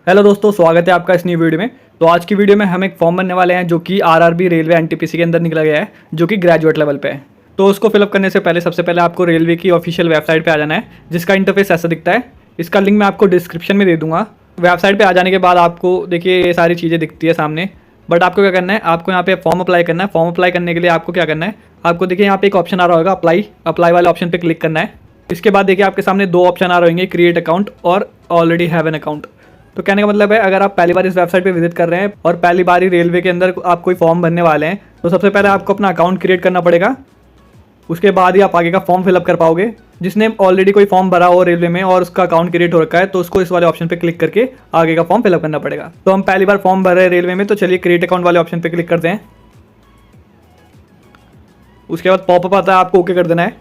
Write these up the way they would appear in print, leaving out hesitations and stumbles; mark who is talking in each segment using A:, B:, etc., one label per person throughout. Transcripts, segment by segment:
A: Hello दोस्तों, स्वागत है आपका इस नई वीडियो में। तो आज की वीडियो में हम एक फॉर्म भरने वाले हैं जो कि आरआरबी रेलवे एनटीपीसी के अंदर निकला गया है, जो कि ग्रेजुएट लेवल पे है। तो उसको फिलअप करने से पहले सबसे पहले आपको रेलवे की ऑफिशियल वेबसाइट पे आ जाना है, जिसका इंटरफेस ऐसा दिखता है। इसका लिंक मैं आपको डिस्क्रिप्शन में दे दूंगा। वेबसाइट पर आ जाने के बाद आपको देखिए ये सारी चीज़ें दिखती है सामने। बट आपको क्या करना है, आपको यहाँ पे फॉर्म अप्लाई करना है। फॉर्म अप्लाई करने के लिए आपको क्या करना है, आपको देखिए यहाँ पे एक ऑप्शन आ रहा होगा अप्लाई वाले ऑप्शन पे क्लिक करना है। इसके बाद देखिए आपके सामने दो ऑप्शन आ रहे होंगे, क्रिएट अकाउंट और ऑलरेडी हैव एन अकाउंट। तो कहने का मतलब है, अगर आप पहली बार इस वेबसाइट पे विजिट कर रहे हैं और पहली बार ही रेलवे के अंदर आप कोई फॉर्म भरने वाले हैं, तो सबसे पहले आपको अपना अकाउंट क्रिएट करना पड़ेगा। उसके बाद ही आप आगे का फॉर्म फिलअप कर पाओगे। जिसने ऑलरेडी कोई फॉर्म भरा हो रेलवे में और उसका अकाउंट क्रिएट हो रखा है, तो उसको इस वाले ऑप्शन पे क्लिक करके आगे का फॉर्म फिलअप करना पड़ेगा। तो हम पहली बार फॉर्म भर रहे हैं रेलवे में, तो चलिए क्रिएट अकाउंट वाले ऑप्शन पे क्लिक करते हैं। उसके बाद पॉपअप आता है, आपको ओके कर देना है।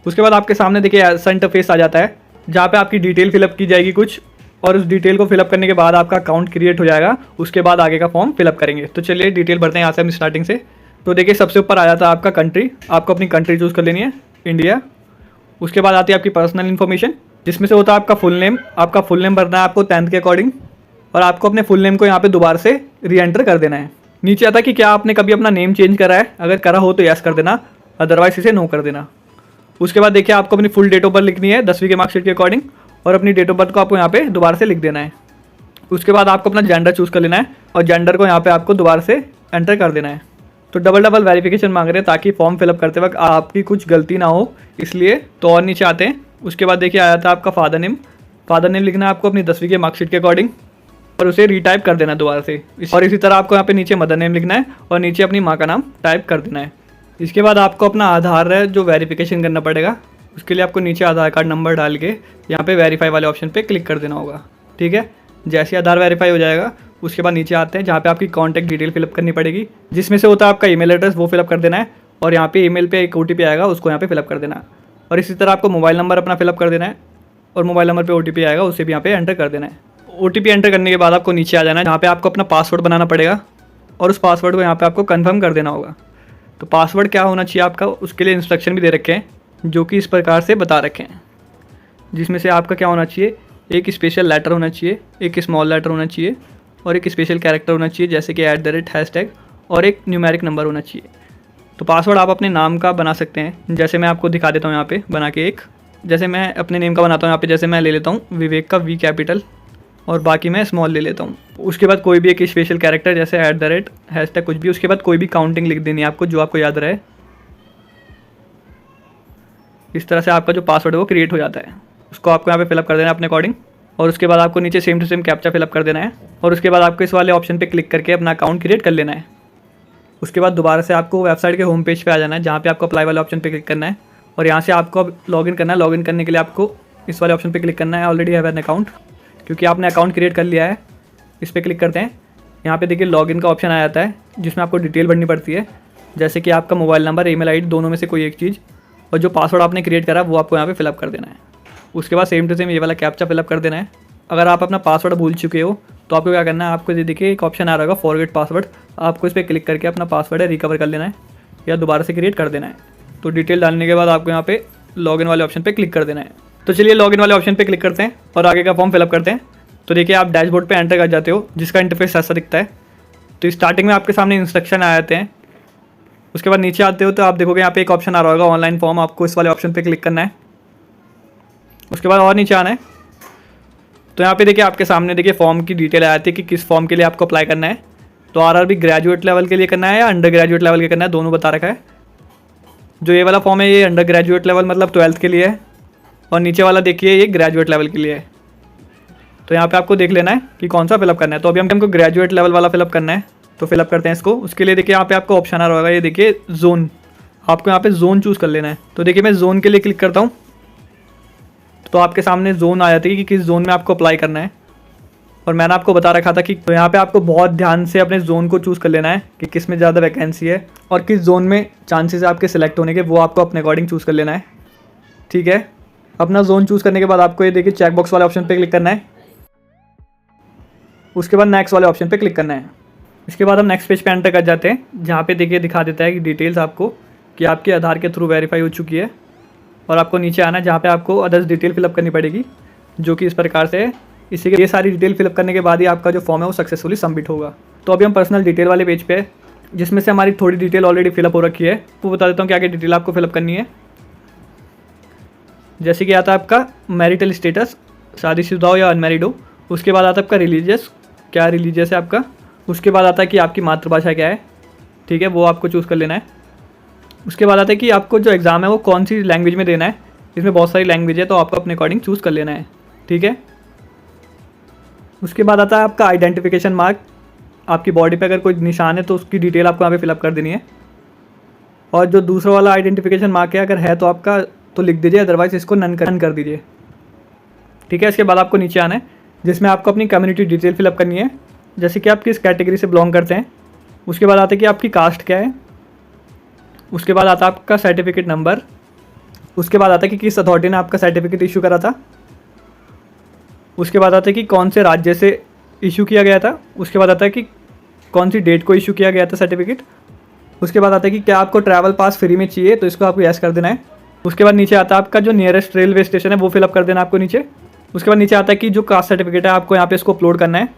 A: उसके बाद आपके सामने देखिए ऐसा इंटरफेस आ जाता है, जहाँ पे आपकी डिटेल फिलअप की जाएगी कुछ, और उस डिटेल को फिलअप करने के बाद आपका अकाउंट क्रिएट हो जाएगा। उसके बाद आगे का फॉर्म फिलअप करेंगे। तो चलिए डिटेल भरते हैं यहाँ से हम स्टार्टिंग से। तो देखिए सबसे ऊपर आ जाता है आपका कंट्री। आपको अपनी कंट्री चूज़ कर लेनी है, इंडिया। उसके बाद आती है आपकी पर्सनल इन्फॉर्मेशन, जिसमें से होता है आपका फुल नेम। आपका फुल नेम भरना है आपको 10th के अकॉर्डिंग, और आपको अपने फुल नेम को यहाँ पे दोबारा से री एंटर कर देना है। नीचे आता है कि क्या आपने कभी अपना नेम चेंज करा है, अगर करा हो तो यस कर देना, अदरवाइज इसे नो कर देना। उसके बाद देखिए आपको अपनी फुल डेट ऑफ बर्थ लिखनी है 10वीं के मार्कशीट के अकॉर्डिंग, और अपनी डेट ऑफ बर्थ को आपको यहाँ पे दोबारा से लिख देना है। उसके बाद आपको अपना जेंडर चूज़ कर लेना है, और जेंडर को यहाँ पे आपको दोबारा से एंटर कर देना है। तो डबल वेरिफिकेशन मांग रहे हैं, ताकि फॉर्म फिलअप करते वक्त आपकी कुछ गलती ना हो, इसलिए। तो और नीचे आते हैं। उसके बाद देखिए आया था आपका फादर नेम लिखना है आपको अपनी 10वीं के मार्कशीट के अकॉर्डिंग, और उसे रीटाइप कर देना है दोबारा से। और इसी तरह आपको यहाँ पे नीचे मदर नेम लिखना है, और नीचे अपनी माँ का नाम टाइप कर देना है। इसके बाद आपको अपना आधार है जो वेरिफिकेशन करना पड़ेगा। उसके लिए आपको नीचे आधार कार्ड नंबर डाल के यहाँ पे वेरीफाई वाले ऑप्शन पे क्लिक कर देना होगा। ठीक है, जैसे आधार वेरीफाई हो जाएगा, उसके बाद नीचे आते हैं जहाँ पे आपकी कॉन्टैक्ट डिटेल फिलअप करनी पड़ेगी, जिसमें से होता है आपका ईमेल एड्रेस, वो फिलअप कर देना है। और यहाँ पे ईमेल पे एक OTP आएगा, उसको यहाँ पे फिलअप कर देना है। और इसी तरह आपको मोबाइल नंबर अपना फिलअप कर देना है, और मोबाइल नंबर पे OTP आएगा, उसे भी यहाँ पे एंटर कर देना है। OTP एंटर करने के बाद आपको नीचे आ जाना है, जहाँ पे आपको अपना पासवर्ड बनाना पड़ेगा, और उस पासवर्ड को यहाँ पे आपको कन्फर्म कर देना होगा। तो पासवर्ड क्या होना चाहिए आपका, उसके लिए इंस्ट्रक्शन भी दे रखे हैं, जो कि इस प्रकार से बता रखे हैं। जिसमें से आपका क्या होना चाहिए, एक स्पेशल लेटर होना चाहिए, एक स्मॉल लेटर होना चाहिए, और एक स्पेशल कैरेक्टर होना चाहिए, जैसे कि @#, और एक न्यूमेरिक नंबर होना चाहिए। तो पासवर्ड आप अपने नाम का बना सकते हैं, जैसे मैं आपको दिखा देता हूँ यहाँ पे बना के एक। जैसे मैं अपने नेम का बनाता हूँ यहाँ पे, जैसे मैं ले लेता हूँ विवेक का V कैपिटल, और बाकी मैं स्मॉल ले लेता हूँ। उसके बाद कोई भी एक स्पेशल कैरेक्टर, जैसे @#, कुछ भी। उसके बाद कोई भी काउंटिंग लिख देनी है आपको, जो आपको याद रहे। इस तरह से आपका जो पासवर्ड है वो क्रिएट हो जाता है। उसको आपको यहाँ पे फिलअप कर देना है अपने अकॉर्डिंग, और उसके बाद आपको नीचे same to same captcha fill up कर देना है। और उसके बाद आपको इस वाले ऑप्शन पे क्लिक करके अपना अकाउंट क्रिएट कर लेना है। उसके बाद दोबारा से आपको वेबसाइट के होम पेज पे आ जाना है, जहाँ पे आपको अप्लाई वाले ऑप्शन पे क्लिक करना है, और यहाँ से आपको अब लॉगिन करना है। लॉगिन करने के लिए आपको इस वाले ऑप्शन पे क्लिक करना है, ऑलरेडी हैव एन अकाउंट, क्योंकि आपने अकाउंट क्रिएट कर लिया है। इस पर क्लिक करते हैं। यहाँ पे देखिए लॉगिन का ऑप्शन आ जाता है, जिसमें आपको डिटेल भरनी पड़ती है, जैसे कि आपका मोबाइल नंबर, ईमेल आईडी, दोनों में से कोई एक चीज़, और जो पासवर्ड आपने क्रिएट करा वो आपको यहाँ पे फिलअप कर देना है। उसके बाद सेम टू सेम ये वाला कैप्चा फिलअप कर देना है। अगर आप अपना पासवर्ड भूल चुके हो, तो आपको क्या करना है, आपको ये देखिए एक ऑप्शन आ रहा होगा फॉरगेट पासवर्ड, आपको इस पर क्लिक करके अपना पासवर्ड है रिकवर कर लेना है, या दोबारा से क्रिएट कर देना है। तो डिटेल डालने के बाद आपको यहाँ पे लॉगिन वाले ऑप्शन पे क्लिक कर देना है। तो चलिए लॉगिन वाले ऑप्शन पे क्लिक करते हैं और आगे का फॉर्म फिलअप करते हैं। तो देखिए आप डैशबोर्ड पे एंटर कर जाते हो, जिसका इंटरफेस ऐसा दिखता है। तो स्टार्टिंग में आपके सामने इंस्ट्रक्शन आ जाते हैं। उसके बाद नीचे आते हो तो आप देखोगे यहाँ पे एक ऑप्शन आ रहा होगा ऑनलाइन फॉर्म, आपको इस वाले ऑप्शन पे क्लिक करना है। उसके बाद और नीचे आना है। तो यहाँ पे देखिए आपके सामने देखिए फॉर्म की डिटेल आ जाती है कि किस फॉर्म के लिए आपको अप्लाई करना है। तो आरआरबी ग्रेजुएट लेवल के लिए करना है या अंडर ग्रेजुएट लेवल के करना है, दोनों बता रखा है। जो ये वाला फॉर्म है ये अंडर ग्रेजुएट लेवल मतलब 12th के लिए है, और नीचे वाला देखिए ये ग्रेजुएट लेवल के लिए है। तो यहाँ पे आपको देख लेना है कि कौन सा फिलअप करना है। तो अभी हमको ग्रेजुएट लेवल वाला फिलअप करना है, तो फिलअप करते हैं इसको। उसके लिए देखिए यहाँ पे आपको ऑप्शन आ रहा होगा, ये देखिए जोन, आपको यहाँ पे जोन चूज़ कर लेना है। तो देखिए मैं जोन के लिए क्लिक करता हूँ, तो आपके सामने जोन आ जाती है कि किस जोन में आपको अप्लाई करना है। और मैंने आपको बता रखा था कि तो यहाँ पे आपको बहुत ध्यान से अपने जोन को चूज़ कर लेना है कि किस में ज़्यादा वैकेंसी है और किस जोन में चांसेस है आपके सिलेक्ट होने के, वो आपको अपने अकॉर्डिंग चूज़ कर लेना है। ठीक है, अपना जोन चूज़ करने के बाद आपको ये देखिए चेकबॉक्स वाले ऑप्शन पे क्लिक करना है। उसके बाद नेक्स्ट वाले ऑप्शन पे क्लिक करना है। इसके बाद हम नेक्स्ट पेज पे एंटर कर जाते हैं, जहाँ पे देखिए दिखा देता है कि डिटेल्स आपको कि आपके आधार के थ्रू वेरीफाई हो चुकी है। और आपको नीचे आना है, जहाँ पे आपको अदर्स डिटेल फिलअप करनी पड़ेगी, जो कि इस प्रकार से है इसी के ये सारी डिटेल फिलअप करने के बाद ही आपका जो फॉर्म है वो सक्सेसफुली सबमिट होगा। तो अभी हम पर्सनल डिटेल वाले पेज पे है, जिसमें से हमारी थोड़ी डिटेल ऑलरेडी फिलअप हो रखी है। वो बता देता हूँ क्या क्या डिटेल आपको फिलअप करनी है। जैसे कि आता है आपका मैरिटल स्टेटस, शादीशुदा हो या अनमैरिड हो। उसके बाद आता है आपका रिलीजियस, क्या रिलीजियस है आपका। उसके बाद आता है कि आपकी मातृभाषा क्या है, ठीक है, वो आपको चूज़ कर लेना है। उसके बाद आता है कि आपको जो एग्ज़ाम है वो कौन सी लैंग्वेज में देना है। इसमें बहुत सारी लैंग्वेज है, तो आपको अपने अकॉर्डिंग चूज़ कर लेना है, ठीक है। उसके बाद आता है आपका आइडेंटिफिकेशन मार्क, आपकी बॉडी पे अगर कोई निशान है तो उसकी डिटेल आपको यहाँ पे फिलअप कर देनी है। और जो दूसरा वाला आइडेंटिफिकेशन मार्क है, अगर है तो आपका तो लिख दीजिए, अदरवाइज इसको नन कर दीजिए, ठीक है। इसके बाद आपको नीचे आना है, जिसमें आपको अपनी कम्युनिटी डिटेल फिलअप करनी है, जैसे कि आप किस कैटेगरी से बिलोंग करते हैं। उसके बाद आता है कि आपकी कास्ट क्या है। उसके बाद आता है आपका सर्टिफिकेट नंबर। उसके बाद आता है कि किस अथॉरिटी ने आपका सर्टिफिकेट इशू करा था। उसके बाद आता है कि कौन से राज्य से इशू किया गया था। उसके बाद आता है कि कौन सी डेट को इशू किया गया था सर्टिफिकेट। उसके बाद आता है कि क्या आपको ट्रैवल पास फ्री में चाहिए, तो इसको आपको यस कर देना है। उसके बाद नीचे आता है आपका जो नियरेस्ट रेलवे स्टेशन है वो फिलअप कर देना आपको नीचे। उसके बाद नीचे आता है कि जो कास्ट सर्टिफिकेट है आपको यहाँ पे इसको अपलोड करना है,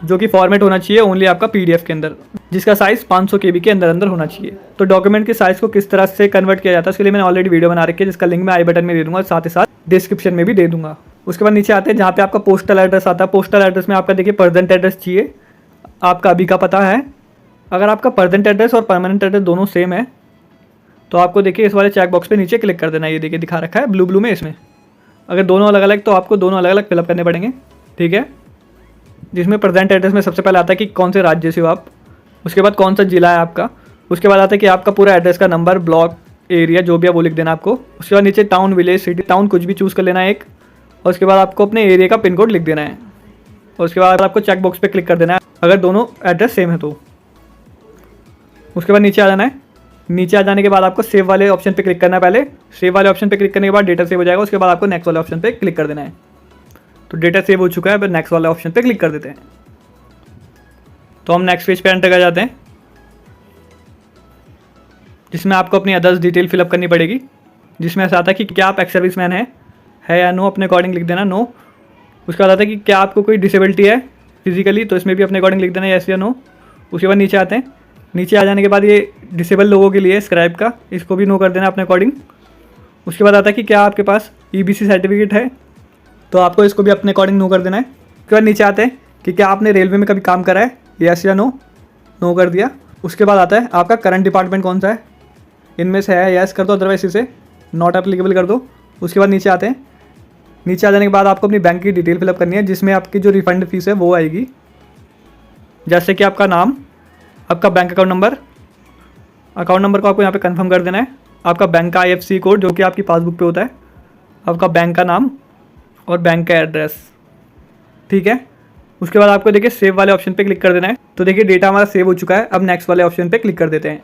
A: जो कि फॉर्मेट होना चाहिए ओनली आपका PDF के अंदर, जिसका साइज़ 500 KB के अंदर होना चाहिए। तो डॉक्यूमेंट के साइज़ को किस तरह से कन्वर्ट किया जाता है उसके लिए मैंने ऑलरेडी वीडियो बना रखी है, जिसका लिंक मैं आई बटन में दे दूँगा, साथ ही साथ डिस्क्रिप्शन में भी दे दूँगा। उसके बाद नीचे आते हैं जहाँ पे आपका पोस्टल एड्रेस आता है। पोस्टल एड्रेस में आपका देखिए प्रेजेंट एड्रेस चाहिए, आपका अभी का पता है। अगर आपका प्रेजेंट एड्रेस और परमानेंट एड्रेस दोनों सेम है तो आपको देखिए इस वाले चेक बॉक्स पे नीचे क्लिक कर देना है। ये देखिए दिखा रखा है ब्लू में इसमें। अगर दोनों अलग अलग तो आपको दोनों अलग अलग फिलअप करने पड़ेंगे, ठीक है। जिसमें प्रेजेंट एड्रेस में सबसे पहले आता है कि कौन से राज्य से हो आप। उसके बाद कौन सा जिला है आपका। उसके बाद आता है कि आपका पूरा एड्रेस का नंबर, ब्लॉक, एरिया जो भी है वो लिख देना आपको। उसके बाद नीचे टाउन, विलेज, सिटी, टाउन कुछ भी चूज़ कर लेना है एक। और उसके बाद आपको अपने एरिया का पिन कोड लिख देना है। और उसके बाद आपको चेक बॉक्स पे क्लिक कर देना है अगर दोनों एड्रेस सेम है तो। उसके बाद नीचे आ जाना है। नीचे आ जाने के बाद आपको सेव वाले ऑप्शन पे क्लिक करना है। पहले सेव वाले ऑप्शन पे क्लिक करने के बाद डेटा सेव हो जाएगा। उसके बाद आपको नेक्स्ट वाले ऑप्शन पे क्लिक कर देना है। तो डेटा सेव हो चुका है, अब नेक्स्ट वाले ऑप्शन पे क्लिक कर देते हैं। तो हम नेक्स्ट पेज पे एंटर कर जाते हैं, जिसमें आपको अपनी अदर्स डिटेल फिलअप करनी पड़ेगी, जिसमें ऐसा आता है कि क्या आप एक्स सर्विसमैन है या नो, अपने अकॉर्डिंग लिख देना नो। उसके बाद आता है कि क्या आपको कोई डिसेबिलिटी है फिजिकली, तो इसमें भी अपने अकॉर्डिंग लिख देना यस या नो। उसके बाद नीचे आते हैं। नीचे आ जाने के बाद ये डिसेबल लोगों के लिए स्क्राइब का, इसको भी नो कर देना अपने अकॉर्डिंग। उसके बाद आता है कि क्या आपके पास EBC सर्टिफिकेट है, तो आपको इसको भी अपने अकॉर्डिंग नो कर देना है। उसके बाद नीचे आते हैं कि क्या आपने रेलवे में कभी काम करा है, यस या नो, नो कर दिया। उसके बाद आता है आपका करंट डिपार्टमेंट कौन सा है, इनमें से है यस कर दो, अदरवाइज इसे नॉट एप्लीकेबल कर दो। उसके बाद नीचे आते हैं। नीचे आ जाने के बाद आपको अपनी बैंक की डिटेल फिलअप करनी है, जिसमें आपकी जो रिफंड फीस है वो आएगी, जैसे कि आपका नाम, आपका बैंक अकाउंट नंबर को आपको यहाँ पे कंफर्म कर देना है, आपका बैंक का IFSC कोड जो कि आपकी पासबुक पे होता है, आपका बैंक का नाम और बैंक का एड्रेस, ठीक है। उसके बाद आपको देखिए सेव वाले ऑप्शन पे क्लिक कर देना है। तो देखिए डेटा हमारा सेव हो चुका है। अब नेक्स्ट वाले ऑप्शन पे क्लिक कर देते हैं।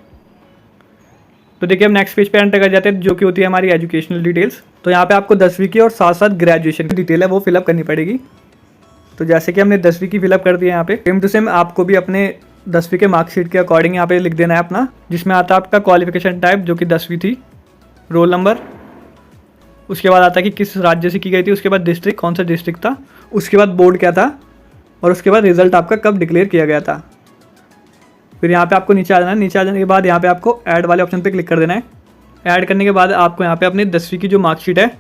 A: तो देखिए हम नेक्स्ट पेज पे एंटर कर जाते हैं, जो कि होती है हमारी एजुकेशनल डिटेल्स। तो यहाँ पे आपको 10वीं की और साथ साथ ग्रेजुएशन की डिटेल है वो फिलअप करनी पड़ेगी। तो जैसे कि हमने 10वीं की फिलअप कर दी है यहाँ पे, सेम टू सेम आपको भी अपने 10वीं के मार्कशीट के अकॉर्डिंग यहाँ पे लिख देना है अपना, जिसमें आता है आपका क्वालिफिकेशन टाइप जो कि 10वीं थी, रोल नंबर। उसके बाद आता है कि किस राज्य से की गई थी, उसके बाद डिस्ट्रिक्ट, कौन सा डिस्ट्रिक्ट था, उसके बाद बोर्ड क्या था, और उसके बाद रिजल्ट आपका कब डिक्लेयर किया गया था। फिर यहाँ पे आपको नीचे आ जाना है। नीचे आ जाने के बाद यहाँ पे आपको ऐड वाले ऑप्शन पे क्लिक कर देना है। ऐड करने के बाद आपको यहाँ पे अपनी 10वीं की जो मार्कशीट है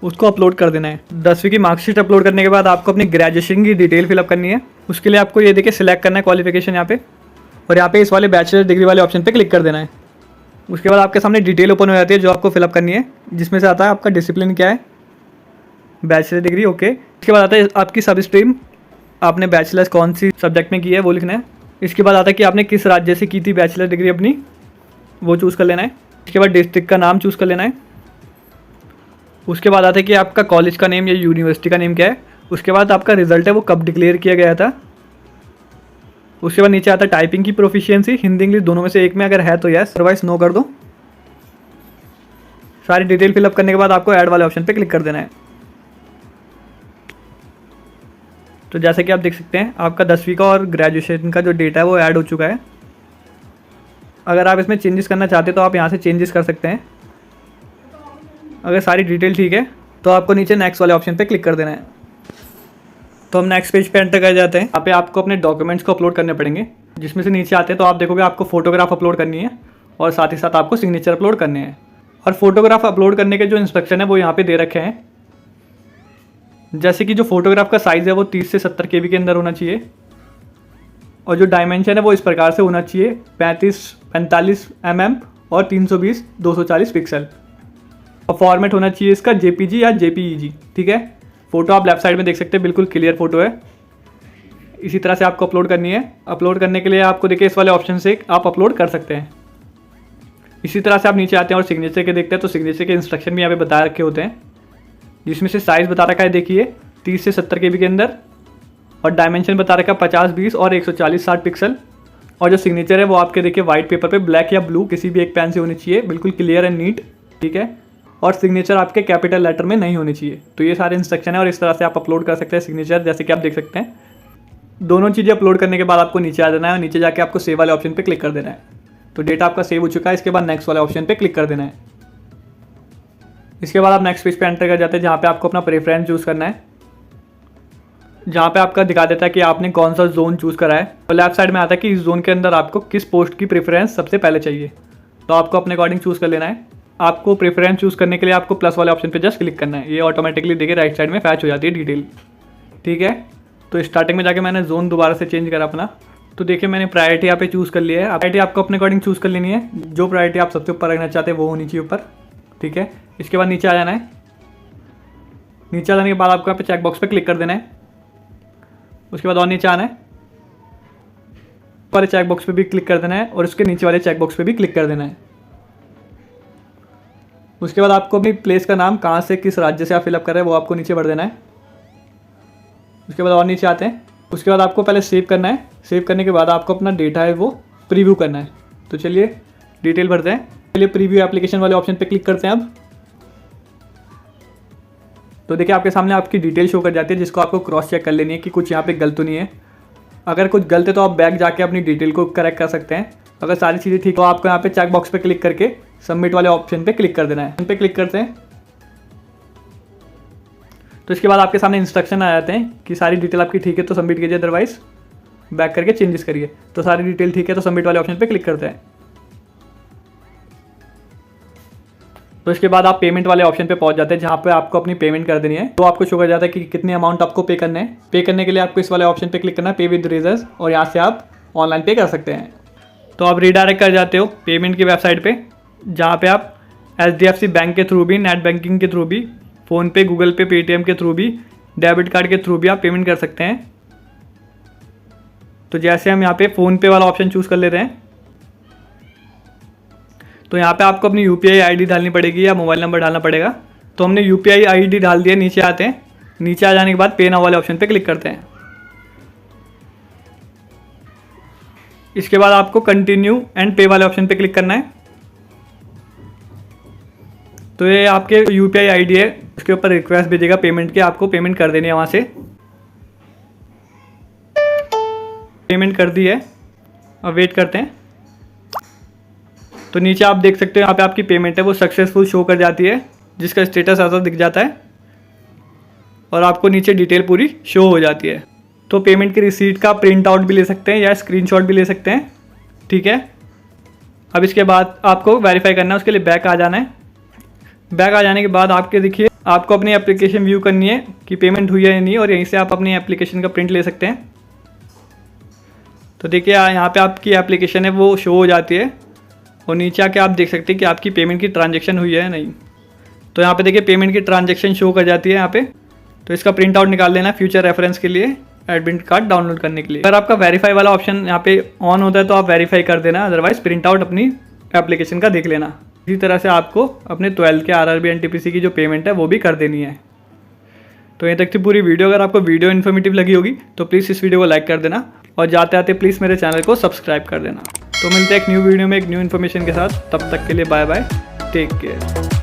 A: उसको अपलोड कर देना है। 10वीं की मार्कशीट अपलोड करने के बाद आपको अपनी ग्रेजुएशन की डिटेल फिलअप करनी है। उसके लिए आपको ये देखिए सिलेक्ट करना है क्वालिफिकेशन यहाँ पे, और यहाँ पे इस वाले बैचलर डिग्री वाले ऑप्शन पे क्लिक कर देना है। उसके बाद आपके सामने डिटेल ओपन हो जाती है जो आपको फिलअप करनी है, जिसमें से आता है आपका डिसिप्लिन क्या है, बैचलर डिग्री, ओके। इसके बाद आता है आपकी सब स्ट्रीम, आपने बैचलर्स कौन सी सब्जेक्ट में की है वो लिखना है। इसके बाद आता है कि आपने किस राज्य से की थी बैचलर डिग्री अपनी, वो चूज़ कर लेना है। इसके बाद डिस्ट्रिक्ट का नाम चूज़ कर लेना है। उसके बाद आता है कि आपका कॉलेज का नेम या यूनिवर्सिटी का नेम क्या है। उसके बाद आपका रिजल्ट है वो कब डिक्लेयर किया गया था। उसके बाद नीचे आता है टाइपिंग की प्रोफिशिएंसी, हिंदी इंग्लिश दोनों में से एक में अगर है तो यस, अदरवाइज नो कर दो। सारी डिटेल फिलअप करने के बाद आपको ऐड वाले ऑप्शन पे क्लिक कर देना है। तो जैसे कि आप देख सकते हैं आपका 10वीं का और ग्रेजुएशन का जो डेटा है वो ऐड हो चुका है। अगर आप इसमें चेंजेस करना चाहते हैं तो आप यहाँ से चेंजेस कर सकते हैं। अगर सारी डिटेल ठीक है तो आपको नीचे नेक्स्ट वाले ऑप्शन पे क्लिक कर देना है। तो हम नेक्स्ट पेज पे एंटर कर जाते हैं। यहाँ पे आपको अपने डॉक्यूमेंट्स को अपलोड करने पड़ेंगे, जिसमें से नीचे आते हैं तो आप देखोगे आपको फोटोग्राफ अपलोड करनी है और साथ ही साथ आपको सिग्नेचर अपलोड करने हैं। और फोटोग्राफ अपलोड करने के जो इंस्ट्रक्शन है वो यहाँ पे दे रखे हैं, जैसे कि जो फोटोग्राफ का साइज़ है वो 30 से 70 KB के अंदर होना चाहिए और जो डायमेंशन है वो इस प्रकार से होना चाहिए 45 mm और 320/240 पिक्सल। और फॉर्मेट होना चाहिए इसका JPG या JPEG। ठीक है, फ़ोटो आप लेफ्ट साइड में देख सकते हैं, बिल्कुल क्लियर फोटो है। इसी तरह से आपको अपलोड करनी है। अपलोड करने के लिए आपको देखिए इस वाले ऑप्शन से आप अपलोड कर सकते हैं। इसी तरह से आप नीचे आते हैं और सिग्नेचर के देखते हैं तो सिग्नेचर के इंस्ट्रक्शन भी यहाँ पे बता रखे होते हैं, जिसमें से साइज़ बता रखा है देखिए 30 से 70 KB के अंदर और डायमेंशन बता रखा है 50-20 और 140-60 पिक्सल। और जो सिग्नेचर है वो आपके देखिए वाइट पेपर पे ब्लैक या ब्लू किसी भी एक पेन से होनी चाहिए, बिल्कुल क्लियर एंड नीट। ठीक है, और सिग्नेचर आपके कैपिटल लेटर में नहीं होनी चाहिए। तो ये सारे इंस्ट्रक्शन है और इस तरह से आप अपलोड कर सकते हैं सिग्नेचर, जैसे कि आप देख सकते हैं। दोनों चीज़ें अपलोड करने के बाद आपको नीचे आ जाना है और नीचे जाके आपको सेव वाले ऑप्शन पर क्लिक कर देना है। तो डेटा आपका सेव हो चुका है। इसके बाद नेक्स्ट वाले ऑप्शन पर क्लिक कर देना है। इसके बाद आप नेक्स्ट पेज पे एंटर कर जाते हैं, जहाँ पे आपको अपना प्रेफरेंस चूज़ करना है, जहाँ पे आपका दिखा देता है कि आपने कौन सा जोन चूज़ करा है। और लेफ्ट साइड में आता है कि इस जोन के अंदर आपको किस पोस्ट की प्रेफरेंस सबसे पहले चाहिए। तो आपको अपने अकॉर्डिंग चूज़ कर लेना है। आपको प्रेफरेंस चूज़ करने के लिए आपको प्लस वाले ऑप्शन पे जस्ट क्लिक करना है। ये ऑटोमेटिकली देखिए राइट साइड में फैच हो जाती है डिटेल। ठीक है, तो स्टार्टिंग में जाके मैंने जोन दोबारा से चेंज करा अपना। तो देखिए मैंने प्रायोरिटी यहाँ पे चूज़ कर लिया है। प्रायोरिटी आपको अपने अकॉर्डिंग चूज़ कर लेनी है। जो प्रायोरिटी आप सबसे ऊपर रखना चाहते हैं वो होनी चाहिए ऊपर। ठीक है, इसके बाद नीचे आ जाना है। नीचे आने के बाद आपको यहाँ पे चेक बॉक्स पे क्लिक कर देना है। उसके बाद और नीचे आना है, वाले चेक बॉक्स पे भी क्लिक कर देना है और उसके नीचे वाले चेक बॉक्स पे भी क्लिक कर देना है। उसके बाद आपको अपनी प्लेस का नाम कहाँ से किस राज्य से आप फिलअप कर रहे हैं वो आपको नीचे भर देना है। उसके बाद और नीचे आते हैं। उसके बाद आपको पहले सेव करना है। सेव करने के बाद आपको अपना डेटा है वो प्रीव्यू करना है। तो चलिए डिटेल भरते हैं। चलिए प्रीव्यू एप्लीकेशन वाले ऑप्शन पे क्लिक करते हैं अब। तो देखिए आपके सामने आपकी डिटेल शो कर जाती है, जिसको आपको क्रॉस चेक कर लेनी है कि कुछ यहाँ पे गलत तो नहीं है। अगर कुछ गलत है तो आप बैक जाके अपनी डिटेल को करेक्ट कर सकते हैं। अगर सारी चीज़ें ठीक तो आपको यहाँ पे चेक बॉक्स पे क्लिक करके सबमिट वाले ऑप्शन पे क्लिक कर देना है। उन पे क्लिक करते हैं तो इसके बाद आपके सामने इंस्ट्रक्शन आ जाते हैं कि सारी डिटेल आपकी ठीक है तो सबमिट कीजिए, अदरवाइज बैक करके चेंजेस करिए। तो सारी डिटेल ठीक है तो सबमिट वाले ऑप्शन पे क्लिक करते हैं। तो इसके बाद आप पेमेंट वाले ऑप्शन पे पहुंच जाते हैं, जहाँ पे आपको अपनी पेमेंट कर देनी है। तो आपको शो कर जाता है कि कितने अमाउंट आपको पे करने हैं। पे करने के लिए आपको इस वाले ऑप्शन पे क्लिक करना है, पे विद रेजर्स, और यहाँ से आप ऑनलाइन पे कर सकते हैं। तो आप रीडायरेक्ट कर जाते हो पेमेंट की वेबसाइट पे, जहाँ पे आप HDFC बैंक के थ्रू भी, नेट बैंकिंग के थ्रू भी, फ़ोनपे, गूगल पे, पेटीएम के थ्रू भी, डेबिट कार्ड के थ्रू भी आप पेमेंट कर सकते हैं। तो जैसे हम यहाँ पे फ़ोनपे वाला ऑप्शन चूज़ कर लेते हैं, तो यहाँ पे आपको अपनी UPI ID डालनी पड़ेगी या मोबाइल नंबर डालना पड़ेगा। तो हमने UPI ID डाल दिया। नीचे आते हैं। नीचे आ जाने के बाद पे नाउ वाले ऑप्शन पे क्लिक करते हैं। इसके बाद आपको कंटिन्यू एंड पे वाले ऑप्शन पे क्लिक करना है। तो ये आपके UPI ID है, उसके ऊपर रिक्वेस्ट भेजेगा पेमेंट की, आपको पेमेंट कर देनी है। वहाँ से पेमेंट कर दी है, अब वेट करते हैं। तो नीचे आप देख सकते हो यहाँ पे आपकी पेमेंट है वो सक्सेसफुल शो कर जाती है, जिसका स्टेटस ऐसा दिख जाता है और आपको नीचे डिटेल पूरी शो हो जाती है। तो पेमेंट की रिसीट का प्रिंट आउट भी ले सकते हैं या स्क्रीनशॉट भी ले सकते हैं। ठीक है, अब इसके बाद आपको वेरीफाई करना है, उसके लिए बैक आ जाना है। बैक आ जाने के बाद आपके देखिए आपको अपनी एप्लीकेशन व्यू करनी है कि पेमेंट हुई है या नहीं, और यहीं से आप अपनी एप्लीकेशन का प्रिंट ले सकते हैं। तो देखिए यहाँ पे आपकी एप्लीकेशन है वो शो हो जाती है और नीचे आके आप देख सकते हैं कि आपकी पेमेंट की ट्रांजैक्शन हुई है या नहीं। तो यहाँ पे देखिए पेमेंट की ट्रांजैक्शन शो कर जाती है यहाँ पे। तो इसका प्रिंट आउट निकाल लेना फ्यूचर रेफरेंस के लिए, एडमिट कार्ड डाउनलोड करने के लिए। अगर आपका वेरीफाई वाला ऑप्शन यहाँ पे ऑन होता है तो आप वेरीफाई कर देना, अदरवाइज प्रिंट आउट अपनी एप्लीकेशन का देख लेना। इसी तरह से आपको अपने 12th के RRB NTPC की जो पेमेंट है वो भी कर देनी है। तो यहीं तक थी पूरी वीडियो। अगर आपको वीडियो इन्फॉर्मेटिव लगी होगी तो प्लीज़ इस वीडियो को लाइक कर देना और जाते आते प्लीज़ मेरे चैनल को सब्सक्राइब कर देना। तो मिलते हैं एक न्यू वीडियो में एक न्यू इन्फॉर्मेशन के साथ। तब तक के लिए बाय बाय, टेक केयर।